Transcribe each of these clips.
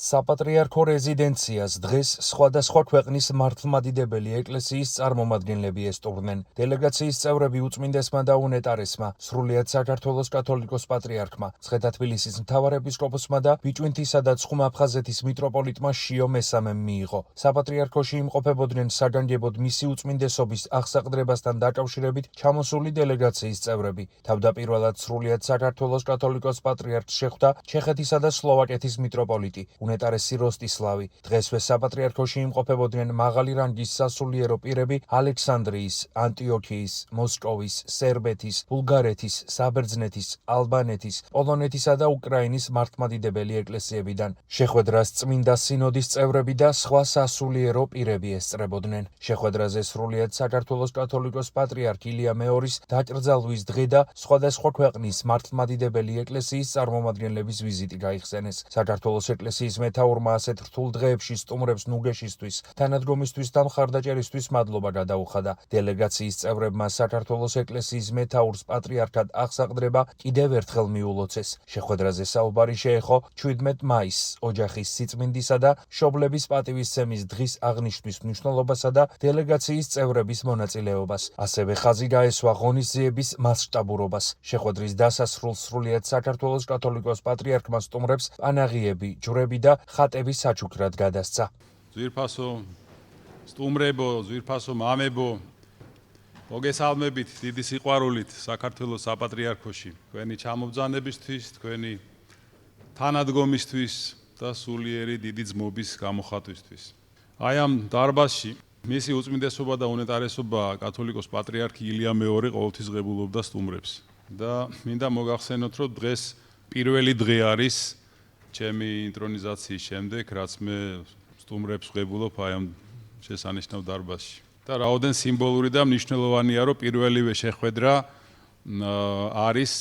საპატრიარქო რეზიდენციას დღეს სხვადასხვა ქვეყნის მართლმადიდებელი ეკლესიის წარმომადგენლები ესტუმრნენ. დელეგაციის წევრები უწმინდესმა და უნეტარესმა, სრულიად საქართველოს კათოლიკოს პატრიარქმა, მცხეთა-თბილისის მთავარეპისკოპოსმა და ბიჭვინთისა და ცხუმ-აფხაზეთის მიტროპოლიტმა შიო მესამემ მიიღო. საპატრიარქოში იმყოფებოდნენ საგანგებოდ მისი უწმინდესობის აღსაყდრებასთან დაკავშირებით ჩამოსული დელეგაციის წევრები. თავდაპირველად სრულიად საქართველოს კათოლიკოს პატრიარქს შეხვდა ჩეხეთისა და სლოვაკეთის მიტროპოლიტი უნეტარესი როსტისლავი. დღესვე საპატრიარქოში იმყოფებოდნენ მაღალი რანგის სასულიერო პირები ალექსანდრიის, ანტიოქიის, მოსკოვის, სერბეთის, ბულგარეთის, საბერძნეთის, ალბანეთის, პოლონეთისა და უკრაინის მართლმადიდებელი ეკლესიებიდან. შეხვედრას წმინდა სინოდის წევრები და სხვა სასულიერო პირები ესწრებოდნენ. შეხვედრაზე სრულიად საქართველოს კათოლიკოს პატრიარქ ილია მეორის დაკრძალვის დღე და სხვადასხვა ქვეყნის მართლმადიდებელი ეკლესიის წარმომადგენლების ვიზიტი გაიხსენეს. საქართველოს ეკლესიის მეთაურმა ასეთ რთულ დღეებში სტუმრებს ნუგეშისთვის, თანადგომისთვის და მხარდაჭერისთვის მადლობა გადაუხადა. დელეგაციის წევრებმა საქართველოს ეკლესიის მეთაურს პატრიარქად აღსაყდრება კიდევ ერთხელ მიულოცეს. შეხვედრაზე საუბარი შეეხო 17 მაისს, ოჯახის სიწმინდისა და მშობლების პატივისცემის დღის აღნიშვნის მნიშვნელობასა და დელეგაციის წევრების მონაწილეობას. ასევე ხაზი გაესვა ღონისძიების მასშტაბურობას. შეხვედრის დასასრულს სრულიად საქართველოს კათოლიკოს პატრიარქმა სტუმრებს პანაღიები, ჯვრები და ხატები საჩუქრად გადასცა. ძვირფასო სტუმრებო, ძვირფასო მამებო, მოგესალმებით დიდი სიყვარულით საქართველოს საპატრიარქოში, თქვენი ჩამობრძანებისთვის, თქვენი თანადგომისთვის და სულიერი დიდი ძმობის გამოხატვისთვის. აი ამ დარბაზში მისი უწმინდესობა და უნეტარესობა კათოლიკოს პატრიარქი ილია მეორე ყოველთვის ღებულობდა სტუმრებს. და მინდა მოგახსენოთ, რომ დღეს პირველი დღე არის ჩემი ინტრონიზაციის შემდეგ, რაც მე სტუმრებს ვღებულობ აი ამ შესანიშნავ დარბაზში. და რაოდენ სიმბოლური და მნიშვნელოვანია, რომ პირველივე შეხვედრა არის,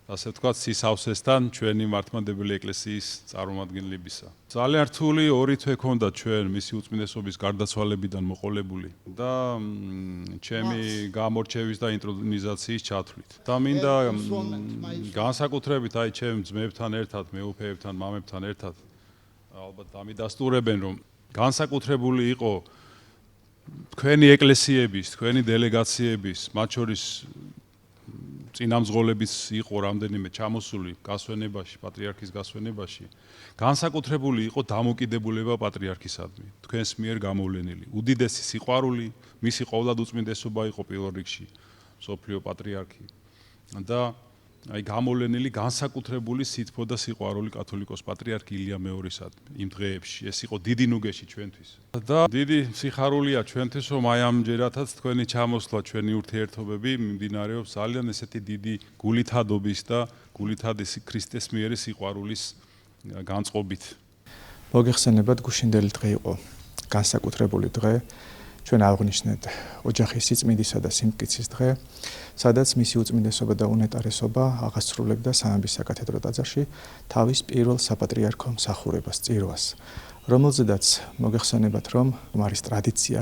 ასე ვთქვათ, სისავსესთან ჩვენი მართლმადიდებელი ეკლესიის წარმომადგენლებისა. ძალიან რთული ორი თვე ჰქონდა ჩვენ მისი უწმინდესობის გარდაცვალებიდან მოყოლებული და ჩემი გამორჩევის და ინტრონიზაციის ჩათვლით. და მინდა განსაკუთრებით აი ჩემ ძმებთან ერთად, მეუფეებთან, მამებთან ერთად ალბათ დამიდასტურებენ, რომ განსაკუთრებული იყო თქვენი ეკლესიების, თქვენი დელეგაციების, მათ შორის წინამძღოლებიც იყო რამდენიმე ჩამოსული გასვენებაში, პატრიარქის გასვენებაში. განსაკუთრებული იყო დამოკიდებულება პატრიარქისადმი, თქვენს მიერ გამოვლენილი. უდიდესი სიყვარული, მისი ყოვლად უწმინდესობა იყო პირველ რიგში, მსოფლიო პატრიარქი. და აი გამოვლენილი განსაკუთრებული სითბო და სიყვარული კათოლიკოს პატრიარქ ილია მეორისადმი იმ დღეებში. ეს იყო დიდი ნუგეში ჩვენთვის. და დიდი სიხარულია ჩვენთვის, რომ აი ამჯერადაც თქვენი ჩამოსვლა, ჩვენი ურთიერთობები მიმდინარეობს ძალიან ესეთი დიდი გულითადობის და გულითადი ქრისტეს მიერი სიყვარულის განწყობით. მოგეხსენებათ, გუშინდელი დღე იყო განსაკუთრებული დღე. ჩვენ აღნიშნეთ ოჯახის სიწმინდისა და სიმტკიცის დღე, სადაც მისი უწმინდესობა და უნეტარესობა აღასრულებდა სამების საკათედრო ტაძარში თავის პირველ საპატრიარქო მსახურებას, წირვას, რომელზედაც მოგეხსენებათ, რომ არის ტრადიცია,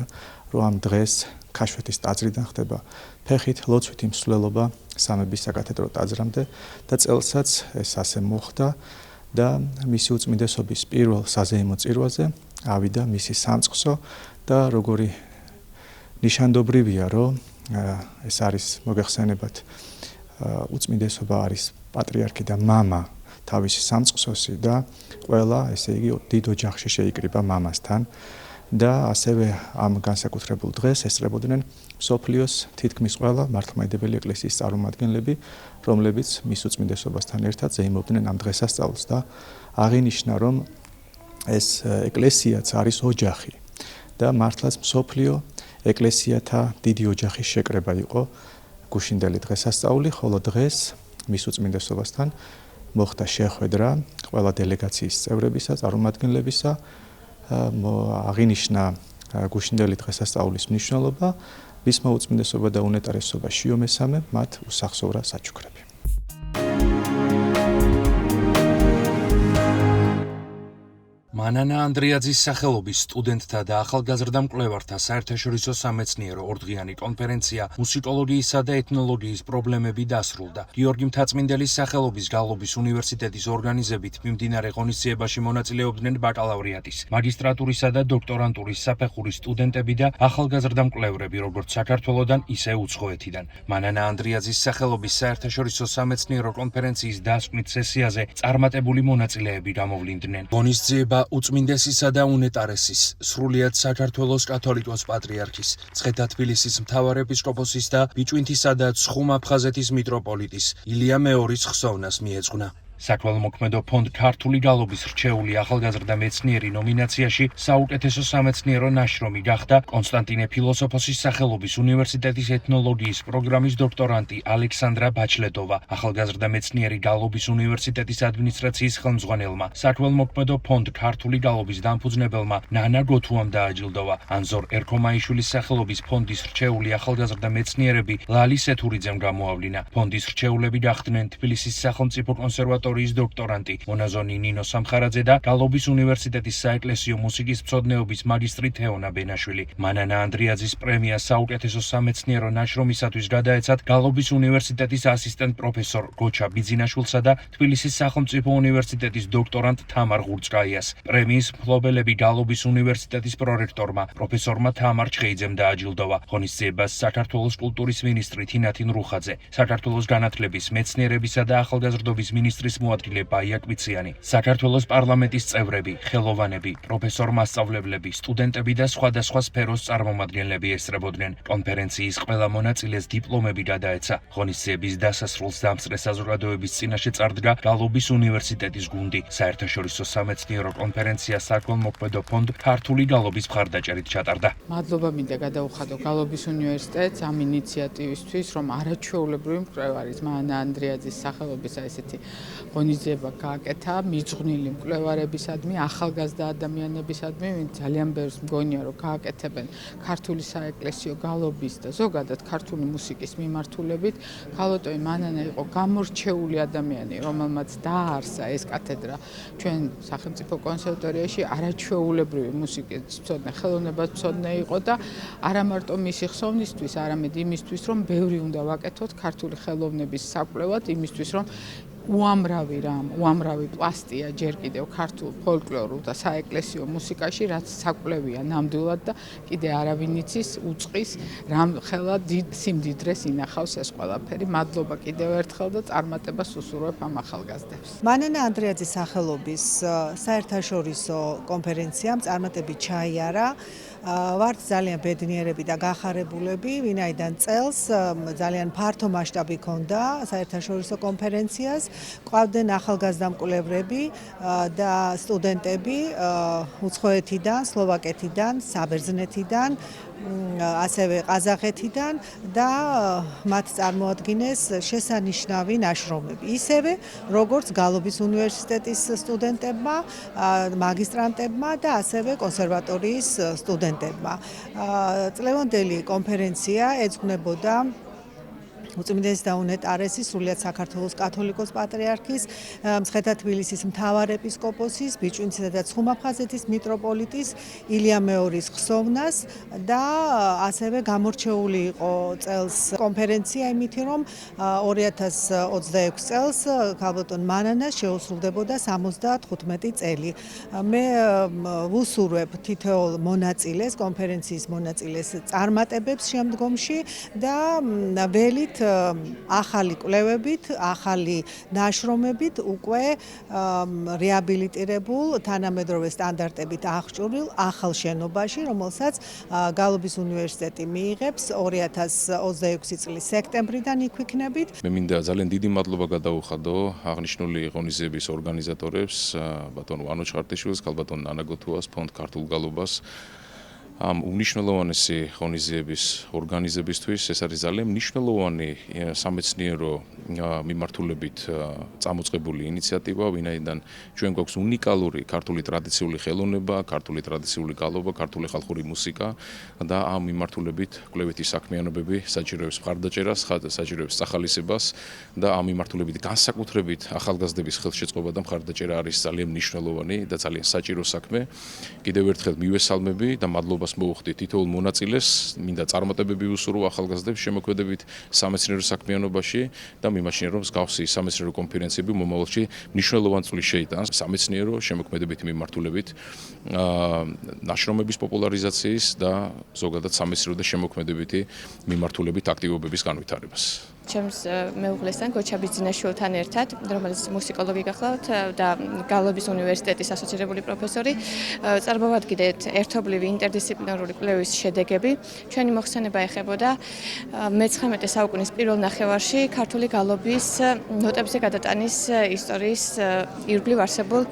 რომ ამ დღეს ქაშვეთის ტაძრიდან ხდება ფეხით ლოცვითი მსვლელობა სამების საკათედრო ტაძრამდე და წელსაც ეს ასე მოხდა და მისი უწმინდესობის პირველ საზეიმო წირვაზე ავიდა მისი სამწყსო და როგორი ნიშანდობრივია, რომ ეს არის მოგეხსენებათ, უწმინდესობა არის პატრიარქი და მამა თავისი სამწყსოსი და ყველა, ესე იგი, დიდ ოჯახში შეიკრიბა მამასთან და ასევე ამ განსაკუთრებულ დღეს ესწრებოდნენ მსოფლიოს თითქმის ყველა მართლმადიდებელი ეკლესიის წარმომადგენლები, რომლებიც მის უწმინდესობასთან ერთად ზეიმობდნენ ამ დღესასწაულს და აღინიშნა, რომ ეს ეკლესიაც არის ოჯახი და მართლაც მსოფლიო ეკლესიათა დიდი ოჯახის შეკრება იყო გუშინდელი დღესასწაული, ხოლო დღეს მის უწმინდესობასთან მოხდა შეხვედრა ყველა დელეგაციის წევრებისა, წარმომადგენლებისა, აღინიშნა გუშინდელი დღესასწაულის მნიშვნელობა, მისმა უწმინდესობა და უნეტარესობა შიო მესამემ მათ უსახსოვრა საჩუქრები. მანანა ანდრიაძის სახელობის სტუდენტთა და ახალგაზრდა მკვლევართა საერთაშორისო სამეცნიერო ორდღიანი კონფერენცია მუსიკოლოგიისა და ეთნოლოგიის პრობლემები დასრულდა. გიორგი მთაწმინდელის სახელობის გალობის უნივერსიტეტის ორგანიზებით მიმდინარე ღონისძიებაში მონაწილეობდნენ ბაკალავრიატის, მაგისტრატურისა და დოქტორანტურის საფეხურის სტუდენტები და ახალგაზრდა მკვლევრები, როგორც საქართველოდან, ისე უცხოეთიდან. მანანა ანდრიაძის სახელობის საერთაშორისო სამეცნიერო კონფერენციის დასკვნით სესიაზე წარმატებული მონაწილეები გამოვლინდნენ. ღონისძიება უწმინდესისა და უნეტარესის, სრულიად საქართველოს კათოლიკოს პატრიარქის, ცხეთა თბილისის მთავარეპისკოპოსის და ბიჭვინთისა და ცხუმ-აფხაზეთის მიტროპოლიტის ილია მეორის ხსოვნას მიეძღვნა. საქველმოქმედო ფონდ ქართული გალობის რჩეული ახალგაზრდა მეცნიერი ნომინაციაში საუკეთესო სამეცნიერო ნაშრომი გახდა კონსტანტინე ფილოსოფოსის სახელობის უნივერსიტეტის ეთნოლოგიის პროგრამის დოქტორანტი ალექსანდრა ბაჩლეტოვა, ახალგაზრდა მეცნიერი გალობის უნივერსიტეტის ადმინისტრაციის ხელმძღვანელმა, საქველმოქმედო ფონდ ქართული გალობის დამფუძნებელმა ნანა გოთუამ დააჯილდოვა. ანზორ ერქომაიშვილის სახელობის ფონდის რჩეული ახალგაზრდა მეცნიერები ლალი სეთურიძემ გამოავლინა. ფონდის რჩეულები გახდნენ თბილისის სახელმწიფო კონსერვატორიის დოქტორანტი მონაზონი ნინო სამხარაძე და გალობის უნივერსიტეტის საეკლესიო მუსიკის მცოდნეობის მაგისტრი თეონა ბენაშვილი. მანანა ანდრიაძის პრემია საუკეთესო სამეცნიერო ნაშრომისათვის გადაეცათ გალობის უნივერსიტეტის ასისტენტ პროფესორ გოჩა ბიძინაშვილსა და თბილისის სახელმწიფო უნივერსიტეტის დოქტორანტ თამარ ღურწკაიას. პრემიის მფლობელები გალობის უნივერსიტეტის პრორექტორმა პროფესორმა თამარ ჩხეიძემ დააჯილდოვა. ღონისძიებას საქართველოს კულტურის მინისტრი თინათინ რუხაძე, საქართველოს განათლების, მეცნიერებისა და ახალგაზრდობის მინისტრის მოადგილე ბაია კვიციანი, საქართველოს პარლამენტის წევრები, ხელოვანები, პროფესორ-მასწავლებლები, სტუდენტები და სხვადასხვა სფეროს წარმომადგენლები ესწრებოდნენ. კონფერენციის ყველა მონაწილეს დიპლომები გადაეცა. ღონისძიების დასასრულს დამსწრე საზოგადოების წინაშე წარდგა გალობის უნივერსიტეტის გუნდი. საერთაშორისო სამეცნიერო კონფერენცია საქველმოქმედო ფონდ ქართული გალობის მხარდაჭერით ჩატარდა. მადლობა მინდა გადაუხადო გალობის უნივერსიტეტს ამ ინიციატივისთვის, რომ არაჩვეულებრივი მკვლევარის მანანა ანდრიაძის სახელობის ესეთი ღონისძიება გააკეთა მიძღვნილი მკვლევარებისადმი, ახალგაზრდა ადამიანებისადმი, ვინც ძალიან ბევრს მგონია, რომ გააკეთებენ ქართული საეკლესიო გალობის და ზოგადად ქართული მუსიკის მიმართულებით. ქალბატონი მანანა იყო გამორჩეული ადამიანი, რომელმაც დააარსა ეს კათედრა ჩვენ სახელმწიფო კონსერვატორიაში, არაჩვეულებრივი მუსიკის მცოდნე, ხელოვნებას მცოდნე იყო და არა მარტო მისი ხსოვნისთვის, არამედ იმისთვის, რომ ბევრი უნდა ვაკეთოთ ქართული ხელოვნების საკვლევად, იმისთვის, რომ უამრავი პლასტია ჯერ კიდევ ქართულ ფოლკლორულ და საეკლესიო მუსიკაში, რაც საკვლევია ნამდვილად და კიდე არავინ იცის უწყის რამ ხელა დიდ სიმდიდრეს ინახავს ეს ყველაფერი. მადლობა კიდევ ერთხელ და წარმატებას უსურვებ ამ ახალგაზრდებს. მანანა ანდრიაძის სახელობის საერთაშორისო კონფერენციამ წარმატებით ჩაიარა. ვართ ძალიან ბედნიერები და გახარებულები, ვინაიდან წელს ძალიან ფართო მასშტაბი ჰქონდა საერთაშორისო კონფერენციას. ყავდნენ ახალგაზრდა მკვლევრები და სტუდენტები უცხოეთიდან, სლოვაკეთიდან, საბერძნეთიდან, ასევე ყაზახეთიდან და მათ წარმოადგენს შესანიშნავი ნაშრომები. ისევე როგორც გალობის უნივერსიტეტის სტუდენტებმა, მაგისტრანტებმა და ასევე კონსერვატორიის სტუდენტებმა. წლევანდელი კონფერენცია ეძღვნებოდა უწმინდესისა და უნეტარესის, სრულიად საქართველოს კათოლიკოს პატრიარქის, მცხეთა თბილისის მთავარეპისკოპოსის, ბიჭვინთისა და ცხუმ-აფხაზეთის მიტროპოლიტის ილია მეორის ხსოვნას და ასევე გამორჩეული იყო წელს კონფერენცია იმით, რომ 2026 წელს ქალბატონ მანანას შეუსრულდებოდა 75 წელი. მე ვუსურვებ თითოეულ მონაწილეს, კონფერენციის მონაწილეს წარმატებებს შემდგომში და ველით ახალი კვლევებით, ახალი ნაშრომებით უკვე რეაბილიტირებულ, თანამედროვე სტანდარტებით აღჭურვილ ახალ შენობაში, რომელსაც გალობის უნივერსიტეტი მიიღებს 2026 წლის სექტემბრიდან იქვექნებით. მე მინდა ძალიან დიდი მადლობა გადაუხადო აღნიშნული ღონისძიების ორგანიზატორებს, ბატონ ვანო ჩხარტიშვილს, ქალბატონ ნანა გოთუას, ფონდ ქართულ გალობას, ამ უმნიშვნელოვანესი ღონისძიების ორგანიზებისთვის ეს არის ძალიან მნიშვნელოვანი სამეცნიერო მიმართულებით წამოწყებული ინიციატივა, ვინაიდან ჩვენ გვაქვს უნიკალური ქართული ტრადიციული ხელოვნება, ქართული ტრადიციული გალობა, ქართული ხალხური მუსიკა და ამ მიმართულებით კვლევითი საქმიანობები საჭიროებს მხარდაჭერას, საჭიროებს სახალისებას და ამ მიმართულებით განსაკუთრებით ახალგაზრდების ხელშეწყობა და მხარდაჭერა არის ძალიან მნიშვნელოვანი და ძალიან საჭირო საქმე. კიდევ ერთხელ მივესალმები და მადლობას მოუხდით თითოეულ მონაწილეს, მინდა წარმატებები ვუსურვო ახალგაზრდებს შემოქმედებით სამეცნიერო საქმიანობაში და მიმაჩნია რომ მსგავსი სამეცნიერო კონფერენციები მომავალში მნიშვნელოვან წვლილს შეიტანს სამეცნიერო შემოქმედებითი მიმართულებით ნაშრომების პოპულარიზაციის და ზოგადად სამეცნიერო და შემოქმედებითი მიმართულებით აქტივობების განვითარებას. ჩემს მეუღლესთან გოჩაბის ძინაშვილთან ერთად, რომელიც მუსიკოლოგი გახლავთ და გალობის უნივერსიტეტის ასოცირებული პროფესორი, წარმოვადგინეთ ერთობლივი ინტერდისციპლინარული კვლევის შედეგები. ჩვენი მოხსენება ეხებოდა მე-19 საუკუნის პირველ ნახევარში ქართული გალობის ნოტებზე გადატანის ისტორიის ირგვლივ არსებულ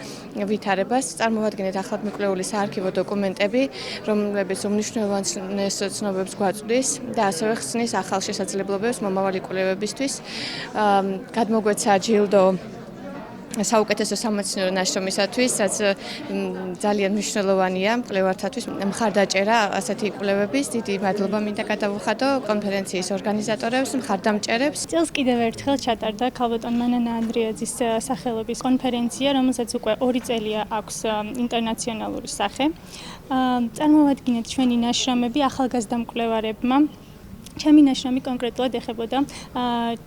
ვითარებას. წარმოვადგინეთ ახლად მიკვლეული საარქივო დოკუმენტები, რომლებიც უმნიშვნელოვანეს ცნობებს გვაწვდის და ასევე ხსნის ახალ შესაძლებლობებს მომავალი კვლევებისთვის. გადმოგვეცა ჯილდო საუკეთესო სამეცნიერო ნაშრომისათვის, რაც ძალიან მნიშვნელოვანია მკვლევართათვის. მხარდაჭერა ასეთი კვლევების. დიდი მადლობა მინდა გადავუხადო კონფერენციის ორგანიზატორებს, მხარდამჭერებს. წელს კიდევ ერთხელ ჩატარდა ქალბატონ მანანა ანდრიაძის სახელობის კონფერენცია, რომელსაც უკვე 2 წელია აქვს ინტერნაციონალური სახე. წარმოვადგინეთ ჩვენი ნაშრომები ახალგაზრდა მკვლევარებმა. ჩემი ნაშრომი კონკრეტულად ეხებოდა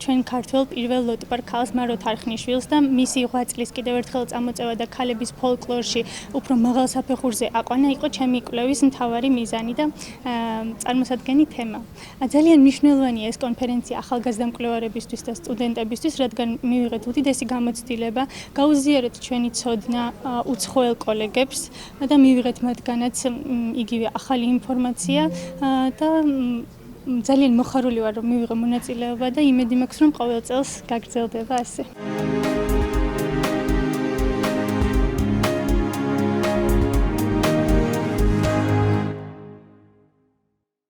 ჩვენ ქართველ პირველ ლოტპარ ქალს მაროთ არხნიშვილს და მისი ღვაწლის კიდევ ერთხელ წამოწევა და ქალების ფოლკლორში უფრო მაღალ საფეხურზე აყვანა იყო ჩემი კვლევის მთავარი მიზანი და წარმოსადგენი თემა. ძალიან მნიშვნელოვანია ეს კონფერენცია ახალგაზრდა მკვლევარებისთვის და სტუდენტებისთვის, რადგან მივიღეთ უდიდესი გამოცდილება, გაუზიარეთ ჩვენი ცოდნა უცხოელ კოლეგებს და მივიღეთ მათგანაც იგივე ახალი ინფორმაცია და ძალიან მოხარული ვარ რომ მივიღე მონაწილეობა და იმედი მაქვს რომ ყოველ წელს გაგრძელდება ასე.